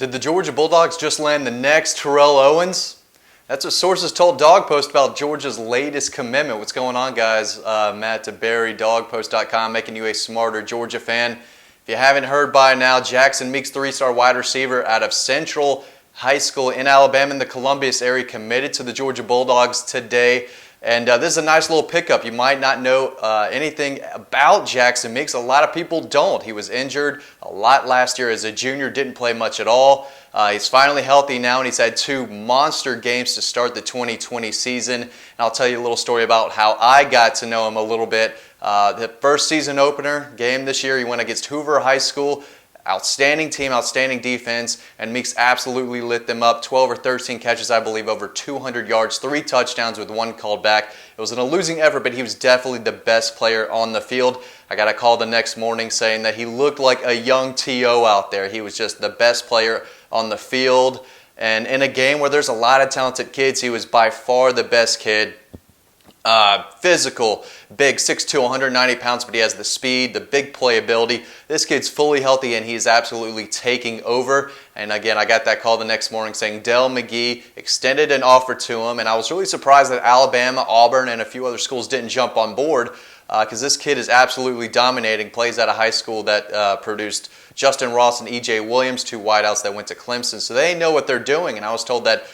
Did the Georgia Bulldogs just land the next Terrell Owens? That's what sources told Dawg Post about Georgia's latest commitment. What's going on, guys? Matt DeBary, dawgpost.com, making you a smarter Georgia fan. If you haven't heard by now, Jackson Meeks, three-star wide receiver out of Central High School in Alabama in the Columbus area, committed to the Georgia Bulldogs today. And this is a nice little pickup. You might not know anything about Jackson Meeks. A lot of people don't. He was injured a lot last year as a junior, didn't play much at all. He's finally healthy now, and he's had two monster games to start the 2020 season. And I'll tell you a little story about how I got to know him a little bit. The first season opener game this year, he went against Hoover High School. Outstanding team, outstanding defense, and Meeks absolutely lit them up. 12 or 13 catches, I believe, over 200 yards, 3 touchdowns with 1 called back. It was a losing effort, but he was definitely the best player on the field. I got a call the next morning saying that he looked like a young T.O. out there. He was just the best player on the field. And in a game where there's a lot of talented kids, he was by far the best kid. Physical, big, 6'2", 190 pounds, but he has the speed, the big playability. This kid's fully healthy, and he's absolutely taking over. And again, I got that call the next morning saying Dell McGee extended an offer to him, and I was really surprised that Alabama, Auburn, and a few other schools didn't jump on board because this kid is absolutely dominating, plays at a high school that produced Justin Ross and E.J. Williams, 2 wideouts that went to Clemson, so they know what they're doing, and I was told that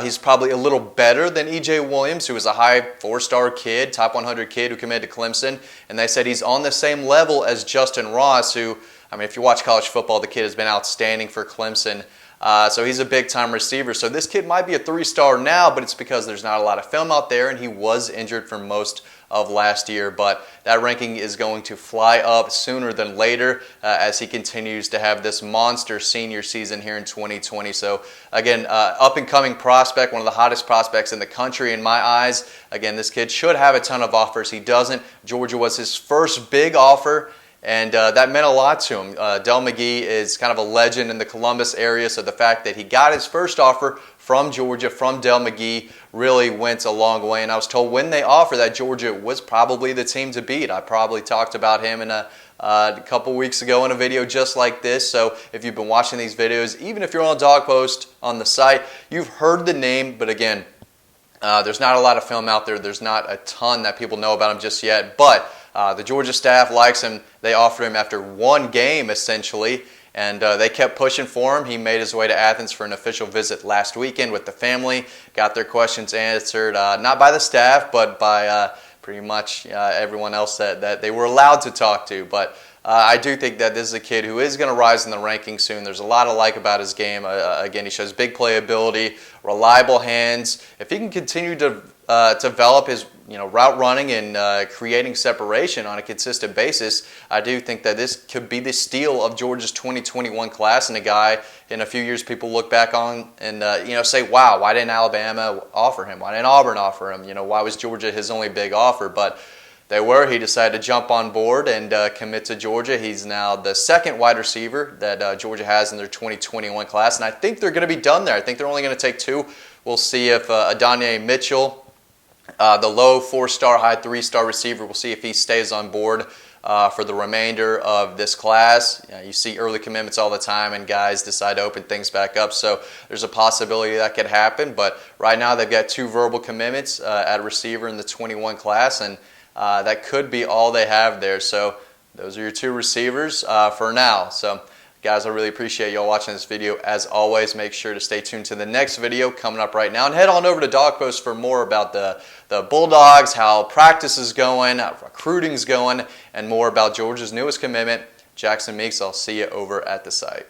he's probably a little better than E.J. Williams, who was a high 4-star kid, top 100 kid who committed to Clemson. And they said he's on the same level as Justin Ross, who, I mean, if you watch college football, the kid has been outstanding for Clemson. So he's a big-time receiver. So this kid might be a 3-star now, but it's because there's not a lot of film out there, and he was injured for most of last year. But that ranking is going to fly up sooner than later as he continues to have this monster senior season here in 2020. So again, up-and-coming prospect, one of the hottest prospects in the country in my eyes. Again, this kid should have a ton of offers. He doesn't. Georgia was his first big offer, and that meant a lot to him. Dell McGee is kind of a legend in the Columbus area, so the fact that he got his first offer from Georgia, from Dell McGee, really went a long way. And I was told when they offered that Georgia was probably the team to beat. I probably talked about him in a couple weeks ago in a video just like this. So if you've been watching these videos, even if you're on Dawg Post on the site, you've heard the name, but again, there's not a lot of film out there. There's not a ton that people know about him just yet, but the Georgia staff likes him. They offered him after 1 game, essentially, and they kept pushing for him. He made his way to Athens for an official visit last weekend with the family, got their questions answered, not by the staff, but by pretty much everyone else that they were allowed to talk to. But I do think that this is a kid who is going to rise in the rankings soon. There's a lot to like about his game. Again, he shows big playability, reliable hands. If he can continue to develop his route running and creating separation on a consistent basis, I do think that this could be the steal of Georgia's 2021 class, and a guy in a few years people look back on and say, wow, why didn't Alabama offer him? Why didn't Auburn offer him? Why was Georgia his only big offer? But they were. He decided to jump on board and commit to Georgia. He's now the 2nd wide receiver that Georgia has in their 2021 class, and I think they're going to be done there. I think they're only going to take 2. We'll see if Adonai Mitchell, the low 4-star, high 3-star receiver, we'll see if he stays on board for the remainder of this class. You see early commitments all the time, and guys decide to open things back up. So there's a possibility that could happen. But right now they've got 2 verbal commitments at receiver in the 21 class, and that could be all they have there. So those are your 2 receivers for now. So guys, I really appreciate y'all watching this video. As always, make sure to stay tuned to the next video coming up right now. And head on over to Dawg Post for more about the Bulldogs, how practice is going, how recruiting is going, and more about Georgia's newest commitment, Jackson Meeks. I'll see you over at the site.